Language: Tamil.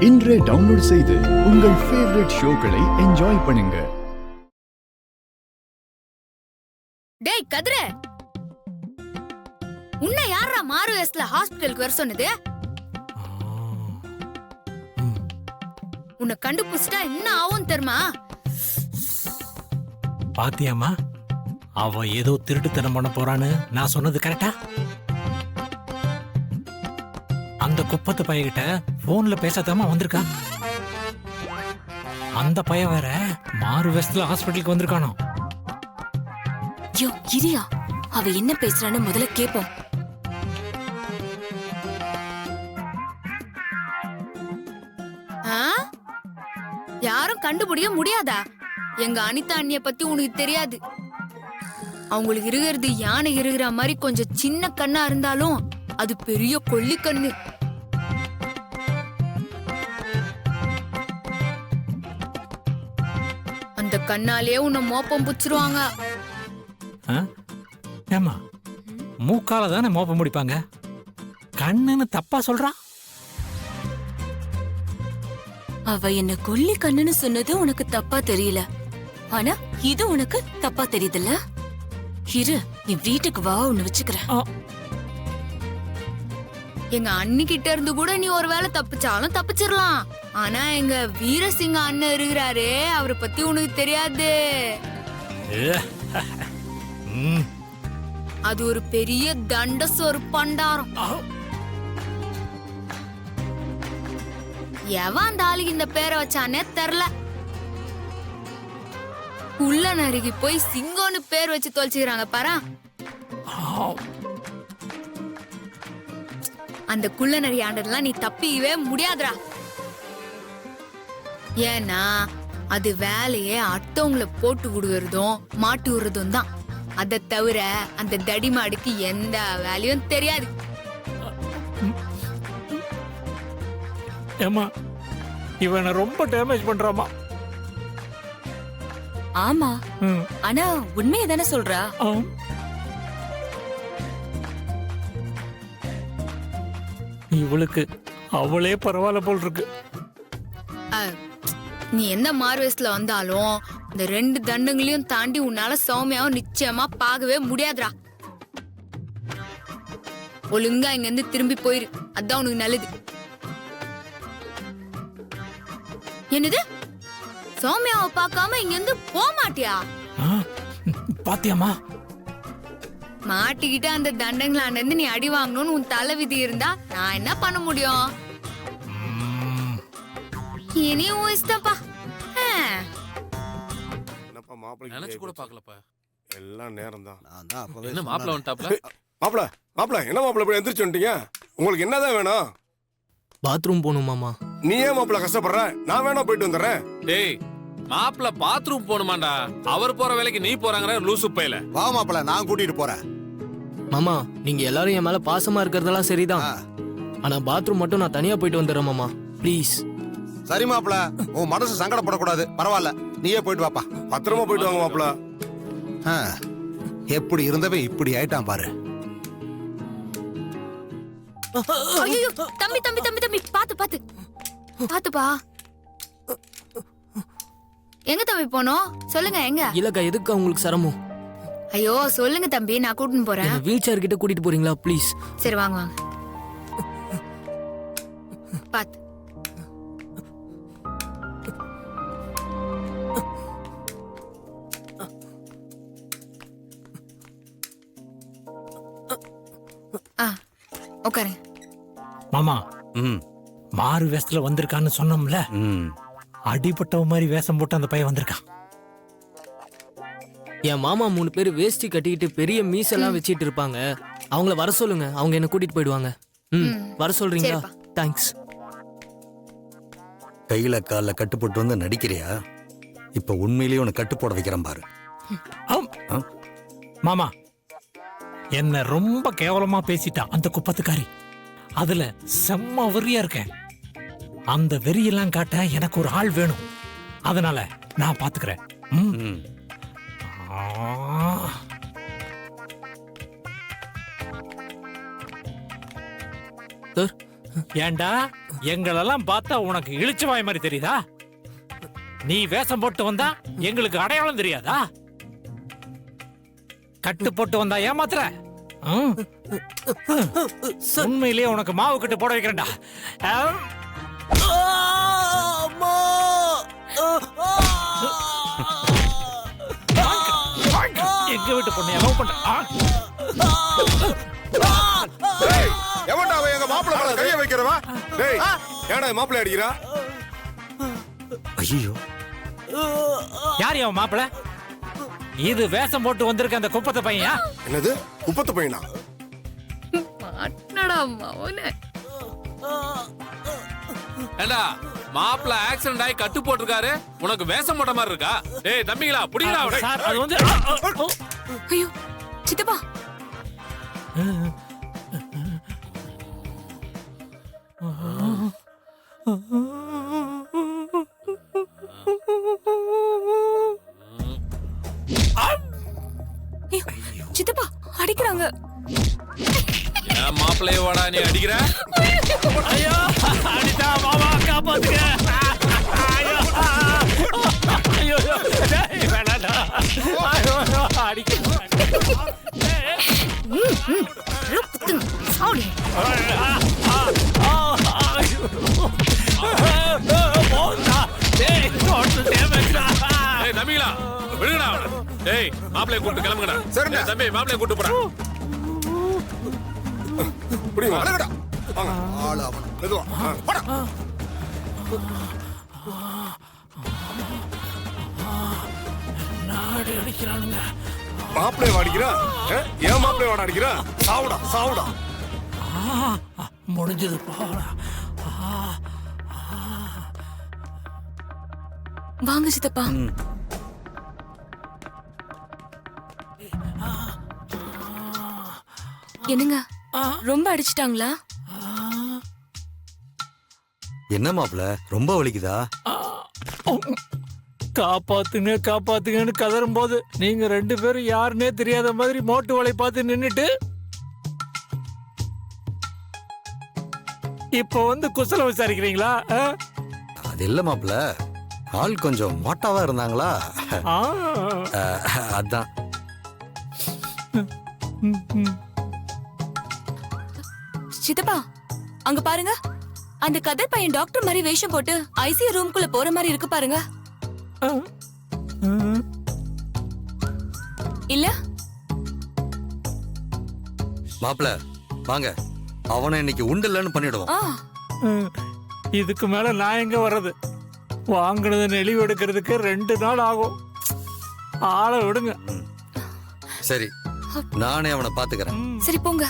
இன்றே டவுன்லோட் செய்து உங்கள் ஃபேவரட் ஷோக்களை என்ஜாய் பண்ணுங்க. டேய் கதிர, உன்னை யாரா மாறு வயசுல ஹாஸ்பிடலுக்கு வர சொன்னது? உன்னை கண்டுபிடிச்சிட்டா என்ன ஆகும் தெரியுமா? பாத்தியாமா, அவ ஏதோ திருட்டுத்தனம் பண்ண போறான்னு நான் சொன்னது கரெக்டா? அந்த குப்பத்து பையகிட்ட போன்ல பேசாதாம வந்திருக்கா. அந்த பையன் வேற மாறு வேஷத்துல ஹாஸ்பிட்டலுக்கு வந்திருக்கானோ. யோ இரியா, அவ என்ன பேசுறான்னு முதல்ல கேப்போம். யாரும் கண்டுபிடிக்க முடியாதா? எங்க அனிதா அண்ணிய பத்தி உனக்கு தெரியாது. அவங்களுக்கு இருக்கிறது யானை இருக்கிற மாதிரி கொஞ்சம் சின்ன கண்ணா இருந்தாலும் அது பெரிய கொல்லி கண்ணு. அந்த கண்ணாலே உன்னை மோப்பம் புடிச்சிருவாங்க. ஏமா, மூக்கால தானே மோப்பம் முடிப்பாங்க, கண்ணுன்னு தப்பா சொல்றா. அவ என்ன கொல்லி கண்ணுன்னு சொன்னது உனக்கு தப்பா தெரியல, ஆனா இது உனக்கு தப்பா தெரியுதுல்ல. இரு, நீ வீட்டுக்கு வா, உன்னை வச்சுக்கிறேன். எங்க அண்ணி கிட்ட இருந்து கூட நீ ஒருவேளை தப்பிச்சாலும் தப்பிச்சிடலாம். ஆனா எங்க வீரசிங்க அண்ணன் இருக்கிறாரே, அவரை பத்தி உனக்கு தெரியாது. அது ஒரு பெரிய தண்டசோறு பண்டாரம். எவன் அந்த ஆளுக்கு இந்த பேரை வச்சானே தெரியல. உள்ள நறுக்கி போய் சிங்கம்னு பேர் வச்சு தொலைச்சுக்கிறாங்க பாரா. அந்த குள்ள நரி ஆண்டதெல்லாம் நீ தப்பிக்கவே முடியாதுடா. ஏன்னா அது வேலையே அடுத்தவங்களை போட்டு விடுவதும் மாட்டு விடுறதும் தான். அதை தவிர அந்த தடிமாடுக்கு எந்த வேலையும் தெரியாது. ஏமா, இவனை ரொம்ப டேமேஜ் பண்றாமா. ஆமா, ஆனா உண்மையை தானே சொல்றா. இவளுக்கு அவளே பரவாயில்ல போல் இருக்கு. நீ எந்த மார்வெஸ்ல வந்தாலும் இந்த 2 தண்டங்களையும் தாண்டி உன்னால சௌமியாவும் நிச்சயமா பார்க்கவே முடியாதுடா. ஒழுங்கா இங்க இருந்து திரும்பி போயிரு, அதான் உனக்கு நல்லது. என்னது, சௌமியாவை பார்க்காம இங்க இருந்து போக மாட்டியா? பாத்தியாமா, மாட்டிக்கிட்டு அந்த தண்டங்களாண்ட இருந்து நீ அடி வாங்கணும்னு உன் தலை விதி இருந்தா நான் என்ன பண்ண முடியும்? இனி உன் இஷ்டப்பா. நினைச்சு கூட பாக்கலப்பா, எல்லாம் நேரம் தான். என்ன மாப்பிள்ள வந்துட்டாப்ல? மாப்பிள்ள என்ன மாப்பிள்ள இப்படி எந்திரிச்சு வந்துட்டீங்க? உங்களுக்கு என்னதான் வேணும்? பாத்ரூம் போகணும் மாமா. நீ ஏன் மாப்பிள்ள கஷ்டப்படுற? நான் வேணா போயிட்டு வந்துடுறேன். டேய், மாப்பிள்ள பாத்ரூம் போணுமாண்டா? அவர் போற வேலைக்கு நீ போறாங்கற லூசு பையல. வா மாப்பிள்ள, நான் கூட்டிட்டு போறேன். மாமா, நீங்க எல்லாரும் என் மேல பாசமா இருக்கிறதெல்லாம் சரிதான், ஆனா பாத்ரூம் மட்டும் நான் தனியா போயிட்டு வந்துடுறேன் மாமா, ப்ளீஸ். சரி மாப்பிள்ள, உன் மனசு சங்கடப்படக்கூடாது, பரவாயில்ல, நீயே போயிட்டு வாப்பா. பத்திரமா போயிட்டு வாங்க மாப்பிள்ள. எப்படி இருந்தவன் இப்படி ஆயிட்டான் பாரு. ஐயோ, தம்பி தம்பி தம்பி தம்பி, பாத்து பாத்து பாத்துப்பா. எங்க தம்பி போனோம் சொல்லுங்க? எங்க இல்லக்கா, எதுக்கு உங்களுக்கு சிரமம்? ஐயோ சொல்லுங்க தம்பி, நான் கூட்டிட்டு போறேன். வீல் சேர் கிட்ட கூட்டிட்டு போறீங்களா ப்ளீஸ்? சரி வாங்க வாங்க. பாத்து. உட்காருங்க மாமா. மாறு வேஷத்துல வந்திருக்கான்னு சொன்னோம்ல, அடிபட்டவ மாதிரி வேஷம் போட்டு அந்த பையன் வந்திருக்கான். என் மாமா 3 பேர் வேஷ்டி கட்டிக்கிட்டு பெரிய மீசெல்லாம் வச்சிட்டு இருப்பாங்க, அவங்கள வர சொல்லுங்க, அவங்க என்ன கூட்டிட்டு போயிடுவாங்க. வர சொல்றீங்களா? தேங்க்ஸ். கையில கால கட்டுப்பட்டு வந்து நடிக்கிறியா? இப்ப உண்மையிலேயே உன்னை கட்டு போட வைக்கிறேன் பாரு. மாமா, என்ன ரொம்ப கேவலமா பேசிட்டான் அந்த குப்பத்துக்காரி. அதுல செம்ம வெறியா இருக்கேன். அந்த வெறியெல்லாம் காட்ட எனக்கு ஒரு ஆள் வேணும், அதனால நான் பாத்துக்கிறேன். சார், ஏண்டா எங்களெல்லாம் பார்த்தா உனக்கு இழிச்ச வாய் மாதிரி தெரியுதா? நீ வேஷம் போட்டு வந்தா எங்களுக்கு அடையாளம் தெரியாதா? கட்டு போட்டு வந்தா ஏமாத்துற? ம்? உண்மையிலேயே உனக்கு மாவு கட்டு போட வைக்கிறேன்டா. எங்க வீட்டு பொண்ணு லவ் பண்ற? டேய், எவன்டா அவன் எங்க மாப்பிள்ளை மேல கைய வைக்கிறவா? டேய், ஏன்டா மாப்பிள்ளை அடிக்கிறா? ஐயோ, யார் அவன் மாப்பிள? இது வேஷம் போட்டு வந்திருக்க அந்த குப்பத்தை பையன். என்னது குப்பத்து பையனா? மாட்டனடா மவனே. ஏண்டா மாப்பிள்ள ஆக்சிடென்ட் ஆகி கட்டு போட்டிருக்காரு, உனக்கு வேஷம் போட்ட மாதிரி இருக்கா? டேய் தம்பிங்களா புடிங்கடா அவனை. சார் அது வந்து ஐயோ சித்தப்பா, ஐயோ, சித்தப்பா அடிக்கிறாங்க. ஏன் மாப்பிள்ளைய வாடா நீ அடிக்கிற? ஐயோ அடித்தா மாமா காப்பாத்துங்க. ஐயோ ஐயோ டேய் வேணாடா. ஐயோ அடிக்க சாவுடி. டேய் தம்பிங்களா விடுங்கடா அவனை. டேய் மாப்பிள்ளைய கூட்டு கிளம்புங்கடா. சரிண்ணே. டேய், தம்பி மாப்பிள்ளைய கூட்டு போடா. புடிங்க, அடங்கடா. வாங்க. ஆளு அவன. மெதுவா. போடா. நாடு அடிக்கிறானுங்க. மாப்பிள்ளைய வாடிக்கிறா? ஏன் மாப்பிள்ளைய வாட அடிக்கிறா? சாவுடா, சாவுடா. முடிஞ்சது போடா. வாங்க சித்தப்பா. என்னங்க ரொம்ப அடிச்சிட்டாங்களா? என்ன மாப்பிள்ள, ரொம்ப வலிக்குதா? காப்பாத்துங்க காப்பாத்துங்கன்னு கதறும் போது நீங்க ரெண்டு பேரும் யாருன்னே தெரியாத மாதிரி மோட்டு வலை பார்த்து நின்னுட்டு இப்போ வந்து குசலம் விசாரிக்கிறீங்களா? அது இல்ல மாப்பிள்ள, ஆள் கொஞ்சம் மோட்டாவா இருந்தாங்களா, ஆ. அதான். சித்தப்பா அங்க பாருங்க, அந்த கதர் பையன் டாக்டர் மாதிரி வேஷம் போட்டு ஐசியூ ரூம்குள்ள போற மாதிரி இருக்கு பாருங்க. இல்ல மாப்பிள்ள வாங்க, அவனை இன்னைக்கு உண்டில்லன்னு பண்ணிடுவோம். இதுக்கு மேல நான் எங்க வர்றது? வாங்கினதை நெளிவு எடுக்கிறதுக்கு 2 நாள் ஆகும். ஆளை விடுங்க. சரி, நானே அவனை பாத்துக்கிறேன். சரி போங்க.